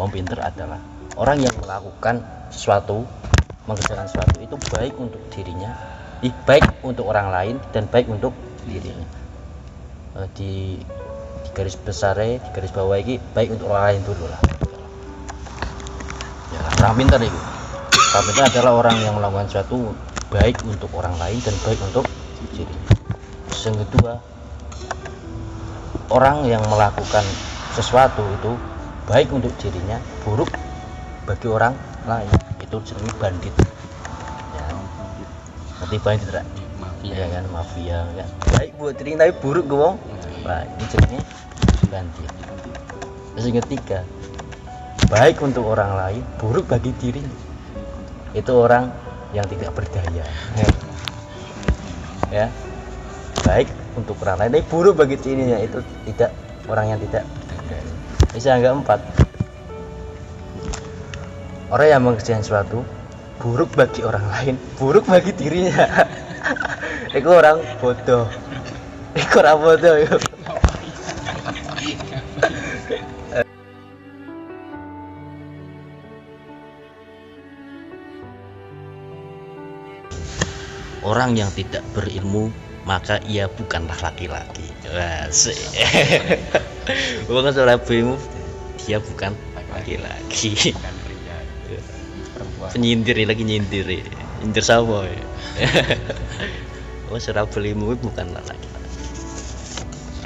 Wong pinter adalah orang yang melakukan sesuatu, mengerjakan sesuatu itu baik untuk dirinya, baik untuk orang lain dan baik untuk dirinya. Di garis besar, di garis bawah ini baik untuk orang lain dulu lah. Ya, orang pintar itu. Orang pintar adalah orang yang melakukan sesuatu baik untuk orang lain dan baik untuk dirinya. Yang kedua, orang yang melakukan sesuatu itu baik untuk dirinya, buruk bagi orang lain, itu jenenge bandit. Ya. Nanti bandit tidak? Ya kan, mafia kan. Baik buat dirinya tapi buruk ke wong. Nah, ini jenenge bandit. Terus yang ketiga, baik untuk orang lain, buruk bagi dirinya. Itu orang yang tidak berdaya. Ya. Baik untuk orang lain, tapi buruk bagi dirinya, itu tidak orang yang tidak berdaya. Bisa yang keempat, orang yang mengerjakan sesuatu buruk bagi orang lain, buruk bagi dirinya. Itu orang bodoh. Itu orang bodoh. Orang yang tidak berilmu maka ia bukanlah laki-laki. Asik. Bukan soal berilmu, dia bukan laki-laki. Penyindir lagi nyindir sama ya. Oh, soal berilmu bukanlah laki-laki.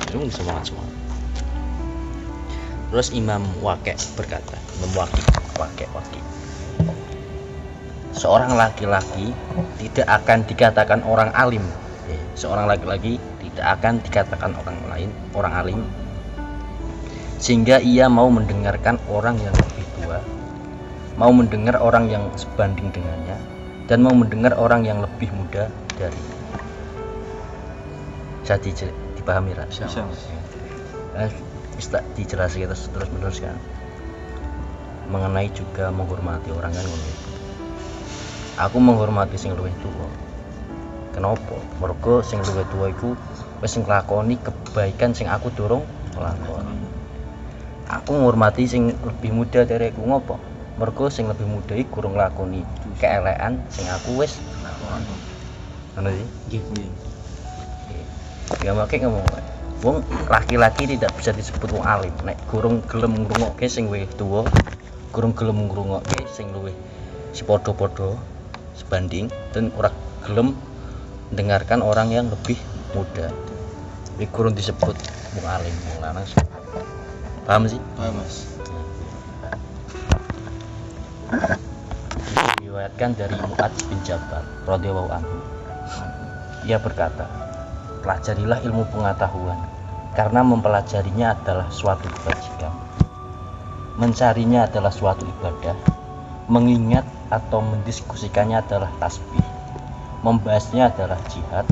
Itu semangat semua. Terus Imam Waqi' berkata, Imam Waqi', seorang laki-laki tidak akan dikatakan orang alim. Seorang laki-laki tidak akan dikatakan orang alim sehingga ia mau mendengarkan orang yang lebih tua, mau mendengar orang yang sebanding dengannya, dan mau mendengar orang yang lebih muda darinya. Jadi dipahami Ra? Bisa dijelaskan kita terus meneruskan mengenai juga menghormati orang kan. Aku menghormati sing luwih tua. Kenapa? Mergo sing luwih tua iku wis nglakoni kebaikan sing aku durung nglakoni. Aku menghormati sing lebih muda dari aku. Ngopo? Mergo sing lebih muda iku kurang nglakoni keelekan sing aku wis nglakoni. Ngono sih? Nggih. Ya makane ngomong, wong laki-laki tidak bisa disebut wong alim nek gurung gelem ngrungokke sing luwih tua, gurung gelem ngrungokke sing luwih padha-padha sebanding, dan ora gelem dengarkan orang yang lebih muda. Ini kurang disebut wong alim, wong lanang. Paham sih? Paham, Mas. Diriwayatkan dari Mu'adz bin Jabal radhiyallahu anhu. Ia berkata, pelajarilah ilmu pengetahuan, karena mempelajarinya adalah suatu kebajikan. Mencarinya adalah suatu ibadah. Mengingat atau mendiskusikannya adalah tasbih. Membahasnya adalah jihad.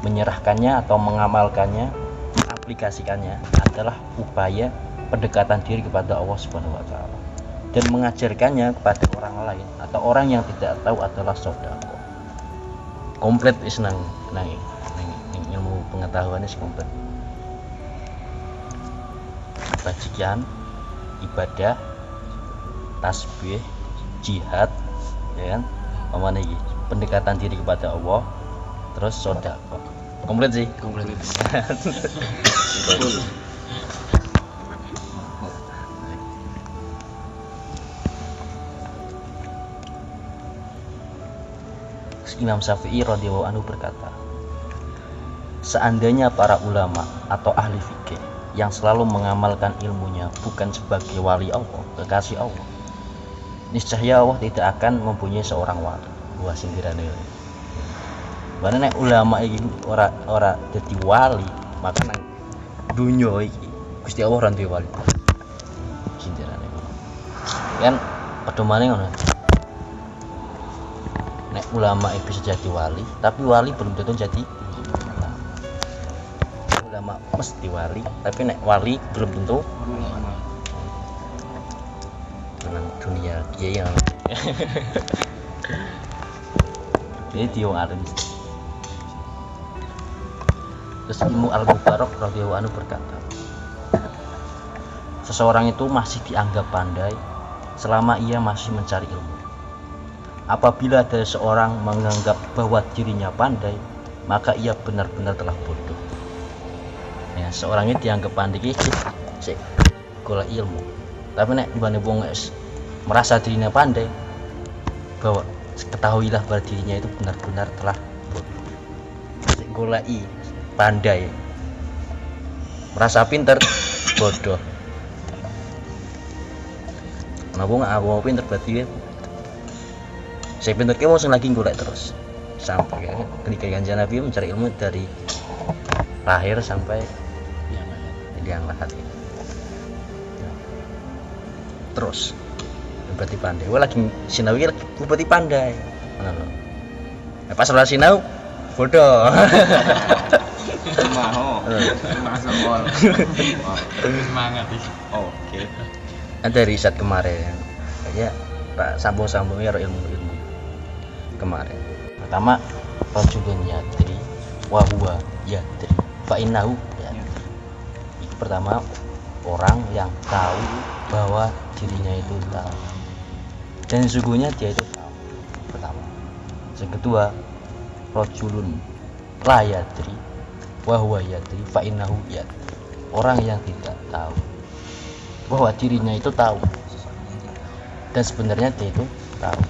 Menyerahkannya atau mengamalkannya, mengaplikasikannya adalah upaya pendekatan diri kepada Allah Subhanahu wa taala. Dan mengajarkannya kepada orang lain atau orang yang tidak tahu adalah sedekah. Komplit wis nang ilmu pengetahuan wis komplit. Kebajikan, ibadah, tasbih, jihad, ya kan? Pemane iki? Pendekatan diri kepada Allah, terus sedekah. Komplit sih, Komplit. Imam Syafi'i radhiyallahu anhu berkata, seandainya para ulama atau ahli fikih yang selalu mengamalkan ilmunya bukan sebagai wali Allah, kekasih Allah, niscaya Allah tidak akan mempunyai seorang wali. Wah, sindirane. Karena nek ulama iki ora dadi wali, maka nang dunya iki Gusti Allah ora duwe wali. Sindirane. Kan pedomane ngono. Nek ulama bisa jadi wali, tapi wali belum tentu jadi ulama. Ulama mesti wali, tapi nek wali belum tentu ulama. Nang dunia kiai yang jadi dia alim. Terus Imam Al-Mubarak radhiyallahu anhu berkata, seseorang itu masih dianggap pandai selama ia masih mencari ilmu. Apabila ada seorang menganggap bahwa dirinya pandai, maka ia benar-benar telah bodoh. Ya, seorang ini dianggap pandai sik golek ilmu. Tapi nek mbane wong merasa dirinya pandai, bahwa ketahuilah bahwa dirinya itu benar-benar telah bodoh. Sik goleki pandai, merasa pinter, bodoh. Nah, wong aku pinter berarti saya pinter ke langsung lagi golek terus sampai ketika Kanjeng Nabi mencari ilmu dari lahir sampai yang lahat ini. Terus berarti pandai. Wah lagi sinau lagi berarti pandai. Ngono lho. Pas ora sinau bodoh. Semangat sih. Oke. Ada riset kemarin ya Pak sambung-sambungnya ilmu-ilmu kemarin. Pertama rajulun yadri wa huwa yadri fa innahu yadri. Itu pertama orang yang tahu bahwa dirinya itu tahu dan sesungguhnya dia itu tahu. Pertama. Yang kedua rajulun la yadri wa huwa yadri fa innahu yadri. Orang yang tidak tahu bahwa dirinya itu tahu dan sebenarnya dia itu tahu.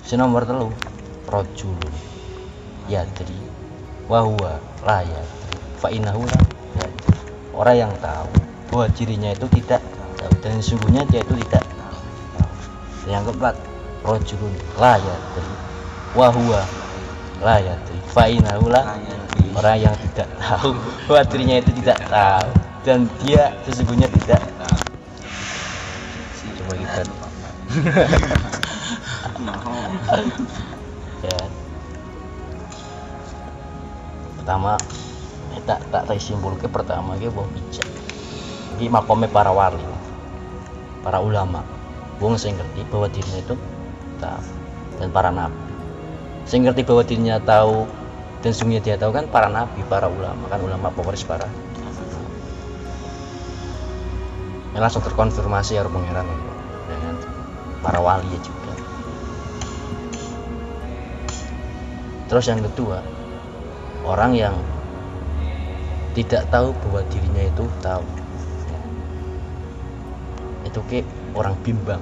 Nomor 3 rajulun yadri wa huwa la yadri fa innahu la yadri. Orang yang tahu bahwa dirinya itu tidak tahu dan sesungguhnya dia itu tidak tahu. Yang keempat rajulun la yadri wa huwa la yadri fa innahu la yadri. Orang yang tidak tahu bahwa dirinya itu tidak tahu dan dia sesungguhnya tidak tahu. Coba kita ya. Pertama tak simpulke pertama ge wong bijak. Iki makome para wali, para ulama. Wong sing ngerti bahwa dirinya itu tahu dan para nabi. Sing ngerti bahwa dirinya tahu dan sungguhnya dia tahu kan para nabi, para ulama, kan ulama pewaris para. Ini langsung terkonfirmasi ya pangeran dengan para wali ya juga. Terus yang kedua, orang yang tidak tahu bahwa dirinya itu tahu, itu kayak orang bimbang.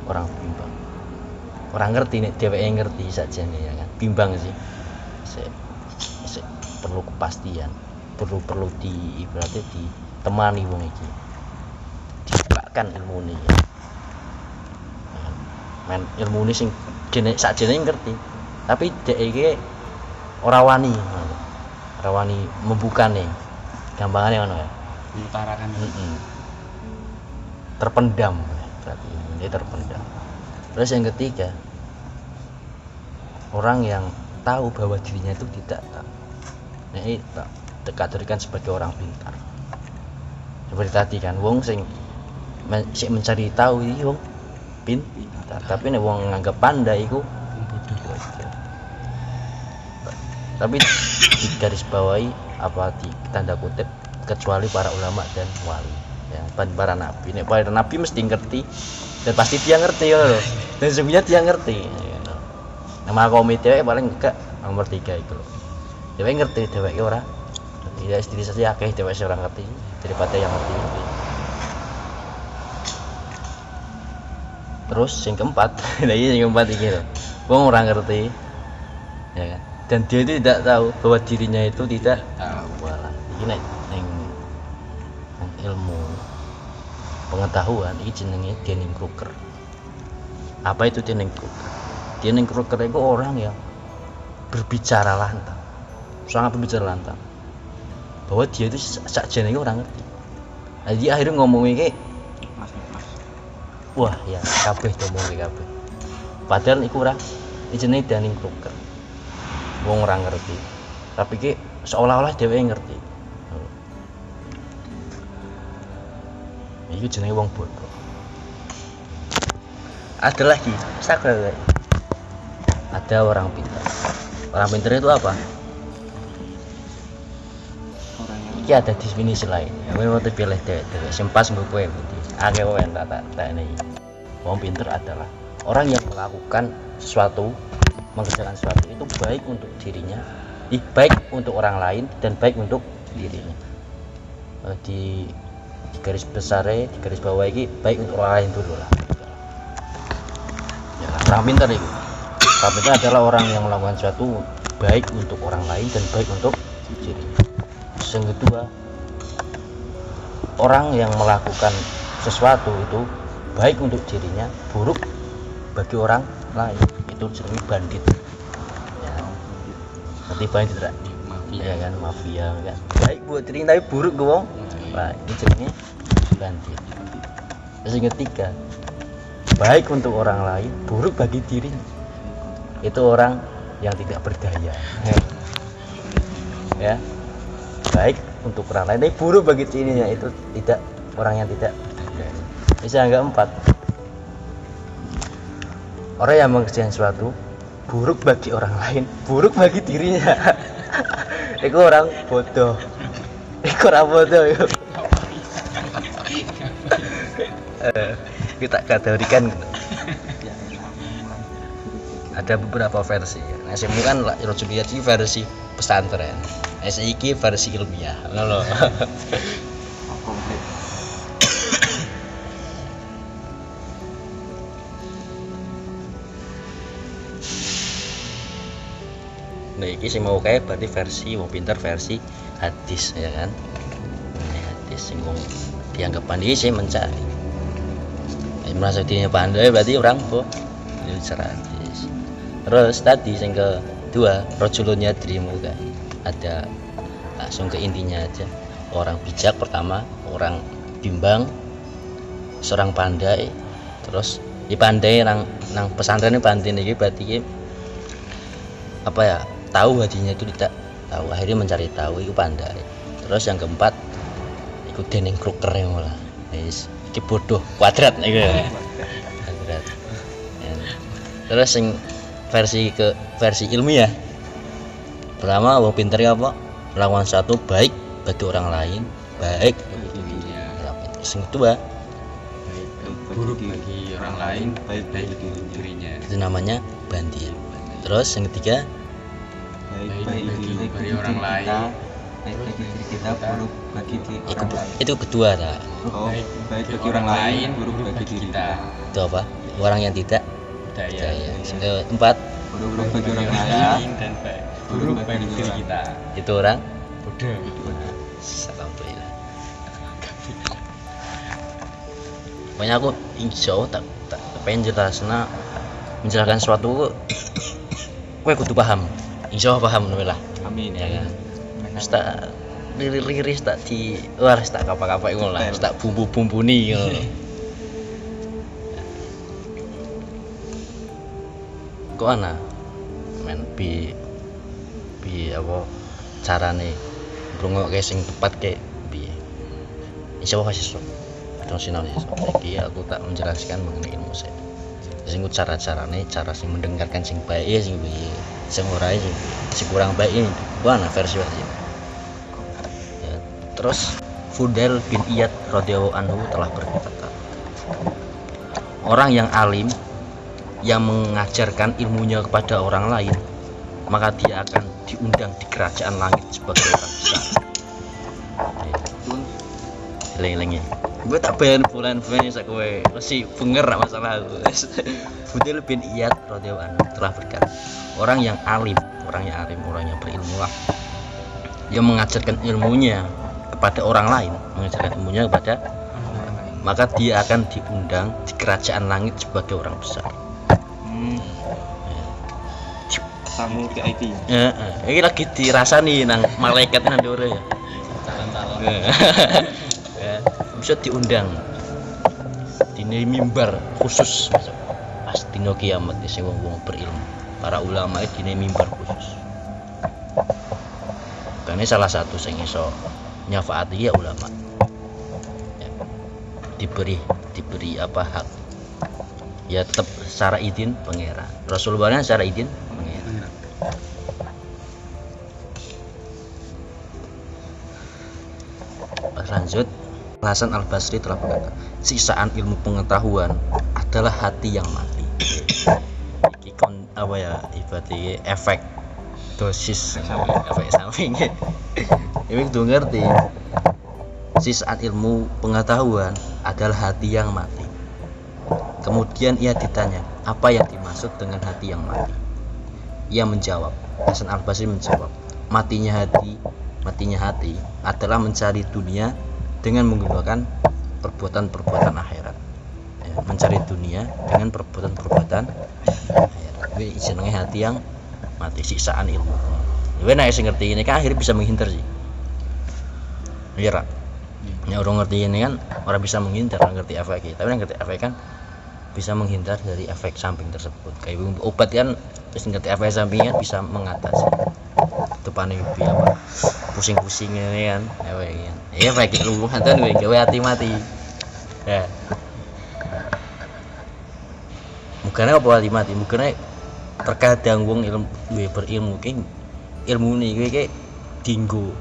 Orang bimbang. Orang ngerti nih, dheweke ngerti saja nih ya kan. Bimbang sih. Perlu kepastian, perlu ibaratnya ditemani wong iki. Dibukakan ilmu nih. Ya. Men ilmu ini sing sakjane ngerti tapi dhek iki ora wani membukane gampangane ngono ya mengutarakan terpendam berarti ini terpendam. Terus yang ketiga orang yang tahu bahwa dirinya itu tidak tahu. Nah ini dikategorikan sebagai orang pintar seperti tadi kan wong sing mencari tahu iki wong pintar, tapi nek wong nganggep pandai iku bodoh. Tapi di garis bawahi apa di tanda kutip kecuali para ulama dan wali ya, para nabi. Nek para nabi mesti ngerti dan pasti dia ngerti ya loh. Dan sebenarnya dia ngerti ya. Nama komite paling enggak nomor 3 itu loh. Dia ngerti dheweke ora. Ya istri saja akeh dheweke ora ngerti daripada yang ngerti. Terus yang keempat, nah ini yang keempat ini loh, wong orang ngerti, ya kan? Dan dia itu tidak tahu bahwa dirinya itu tidak tahu. Walah, ini neng ilmu pengetahuan, ini jenenge Dunning-Kruger. Apa itu Dunning-Kruger? Dunning-Kruger itu orang yang berbicara lantang, sangat berbicara lantang, bahwa dia itu sakjane orang ngerti. Nah, dia akhirnya ngomongin kayak wah ya kabeh ngomong kabeh. Padahal iku ora jenenge Dunning-Kruger. Wong ora ngerti. Tapi ki seolah-olah dheweke ngerti. Iku jenenge wong bodoh. Ada lagi, sakral. Ada orang pintar. Orang pintar itu apa? iki ada definisi lain. Kowe mau pilih dewek sing pas mbok kowe berarti. Akeh wae tak ini. Wong pinter adalah orang yang melakukan sesuatu, mengerjakan sesuatu itu baik untuk dirinya, baik untuk orang lain dan baik untuk dirinya. Di garis besar, di garis bawah ini baik untuk orang lain dulu lah. Ya, orang pintar itu. Orang pintar adalah orang yang melakukan sesuatu baik untuk orang lain dan baik untuk dirinya. Yang kedua, orang yang melakukan sesuatu itu baik untuk dirinya, buruk bagi orang lain, itu disebut bandit. Ya. Seperti bandit lah. Ya kan, mafia kan. Baik buat dirinya tapi buruk ke wong. Nah, ini jenisnya bandit. Terus yang ketiga, baik untuk orang lain, buruk bagi dirinya. Itu orang yang tidak berdaya. Ya. Baik untuk orang lain tapi buruk bagi dirinya, itu tidak orang yang tidak berdaya. Bisa enggak 4. Orang yang mengerjakan sesuatu buruk bagi orang lain, buruk bagi dirinya. Itu orang bodoh. Itu orang bodoh yuk. Kita kategorikan. Ada beberapa versi. Nah, semu kan Rasulullah ini versi pesantren. SIK versi ilmiah. Loh. Komplit. Nah, ini sih mau kayak berarti versi wong pintar versi hadis ya kan. Ini hadis sing wong dianggap pandai sih mencari. Merasa dirinya pandai berarti orang bicara hadis. Terus tadi yang kedua, rojulun yadrimu kan. Ada langsung ke intinya aja. Orang bijak pertama, orang bimbang, seorang pandai. Terus dipandai nang pesantren pandai ini berarti apa ya? Tahu hatinya itu tidak tahu, akhirnya mencari tahu itu pandai. Terus yang keempat ikut Denning Kruger yang malah iki bodoh kuadrat iku ya. Kuadrat. Terus yang versi ilmiah, pertama wong pinter apa melakukan satu baik bagi orang lain, baik bagi dirinya. Yang kedua Buruk bagi orang lain, baik bagi dirinya. itu namanya bandit. Terus yang ketiga Baik bagi orang lain, baik bagi diri kita, buruk bagi orang lain. itu kedua tak? Oh, baik bagi orang lain, buruk bagi diri kita. Itu apa? Orang yang tidak daya, Yang keempat Buruk bagi orang lain, dan buruk bagi diri kita. itu orang Udah. alhamdulillah. Pokoknya aku insya Allah tak pengen menjelaskan sesuatu kowe kudu paham. Insya Allah paham lah. Amin. Ya kan. Wis tak liris tak di waris tak kapak-kapak ngono lah, wis tak bumbu-bumbuni ngono. Kok ana men bi apa carane ngrungokke sing tepat ke piye. Insyaallah kasih sok. Atau sinau sesuk. Iki aku tak menjelaskan mengenai ilmu saya. Sing cara-carane, cara sing mendengarkan sing baik ya sing piye. Sing ora sing kurang baik ini. Mana versi. Ya, terus Fudail bin Iyad radhiyallahu anhu telah berkata, orang yang alim yang mengajarkan ilmunya kepada orang lain, maka dia akan diundang di kerajaan langit sebagai orang besar. Lengi-lengi. Gue tak bayar bulan sak kowe. Masih benger masalah aku. Fudail bin Iyad radhiyallahu anhu telah berkata, orang yang alim, orang yang berilmu lah, yang mengajarkan ilmunya kepada orang lain, maka dia akan diundang di kerajaan langit sebagai orang besar. Tamu VIP. Ini lagi dirasani nang malaikat nang ndore ya. Calon-calon. Ya, bisa diundang di mimbar khusus pas dino kiamat di sing wong berilmu. Para ulama itu di mimbar khusus. Karena salah satu sing iso nyafaati ya ulama. Ya, diberi apa hak. Ya tetap secara izin pangeran. Rasulullah secara izin pangeran. Lanjut, Hasan Al-Basri telah berkata, sisaan ilmu pengetahuan adalah hati yang mati. Iki apa ya, ibaratnya efek dosis, efek samping. Ini tuh ngerti. Sisaan ilmu pengetahuan adalah hati yang mati. Kemudian ia ditanya, apa yang dimaksud dengan hati yang mati? Ia menjawab, Hasan Al-Basri menjawab, matinya hati adalah mencari dunia dengan menggunakan perbuatan-perbuatan akhirat. Ya, mencari dunia dengan perbuatan-perbuatan akhirat. Ini jenenge hati yang mati, sisaan ilmu. Kowe nek sing ngerti ini kan akhirnya bisa menghindar sih. Iya ra. Nek orang ngerti ini kan orang bisa menghindar, orang ngerti efek. Tapi yang ngerti efek kan bisa menghindar dari efek samping tersebut. Kayak obat kan terus ngerti efek sampingnya bisa mengatasi. Itu panik apa pusing-pusing ini kan ya baik lu hantan gue gawe hati mati ya bukannya apa hati mati bukannya terkadang wong ilmu berilmu ki ilmu nih gue dinggo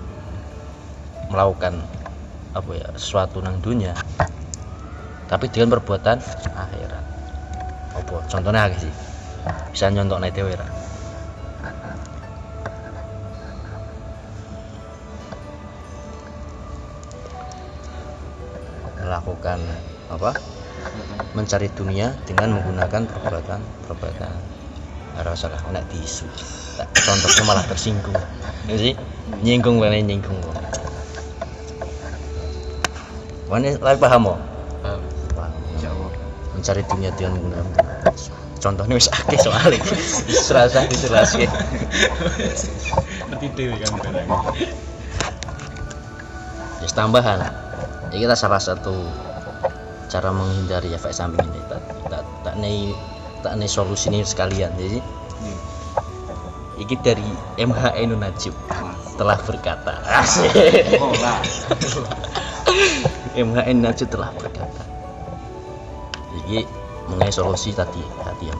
melakukan apa ya sesuatu nang dunia tapi dengan perbuatan akhirat apa contohnya apa sih bisa nyontok nek dhewe ra melakukan apa mencari dunia dengan menggunakan perbuatan rasa lah nak diisu contohnya malah tersinggung ya sih nyinggung mana lagi paham mencari dunia dengan menggunakan contohnya wis akeh soalnya serasa dijelaskan nanti dewe kan barang ya tambahan ya kita salah satu cara menghindari efek samping ini tak nih solusi ini sekalian jadi ini dari MHN Najib telah berkata asik MHN Najib telah berkata jadi mengenai solusi tadi yang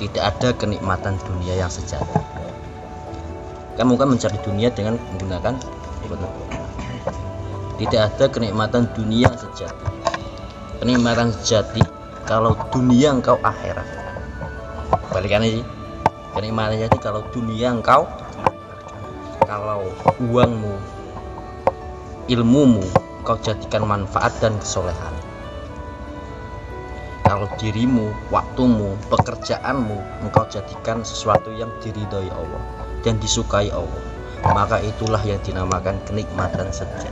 tidak ada kenikmatan dunia yang sejati. Kamu kan mencari dunia dengan menggunakan tidak ada kenikmatan dunia yang sejati. Kenikmatan sejati kalau dunia engkau akhirat. Balikannya sih. Kenikmatan sejati kalau dunia engkau, kalau uangmu, ilmumu engkau jadikan manfaat dan kesolehan. Kalau dirimu, waktumu, pekerjaanmu engkau jadikan sesuatu yang diridhoi Allah dan disukai Allah, maka itulah yang dinamakan kenikmatan sejati.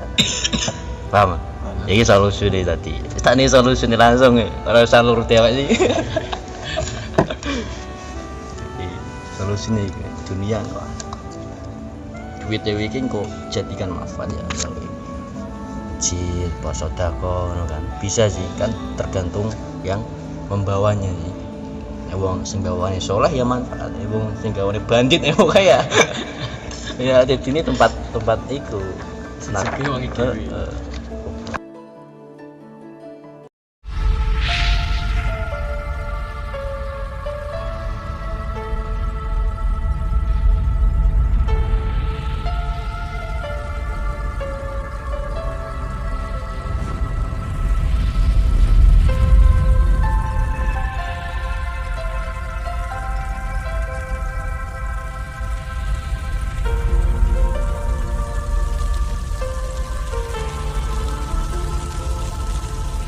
Paham? Ini solusi deh tadi. Tak nih solusi nih langsung orang salur tiap sih. Solusi nih dunia kok. Duit dewi kok jadikan manfaat ya. Jil, posodako, kan bisa sih kan tergantung yang membawanya sih. Wong sing bawane soleh ya manfaat, wong sing gawane bandit ya kaya. Ya di sini tempat itu. Sepi wong iki.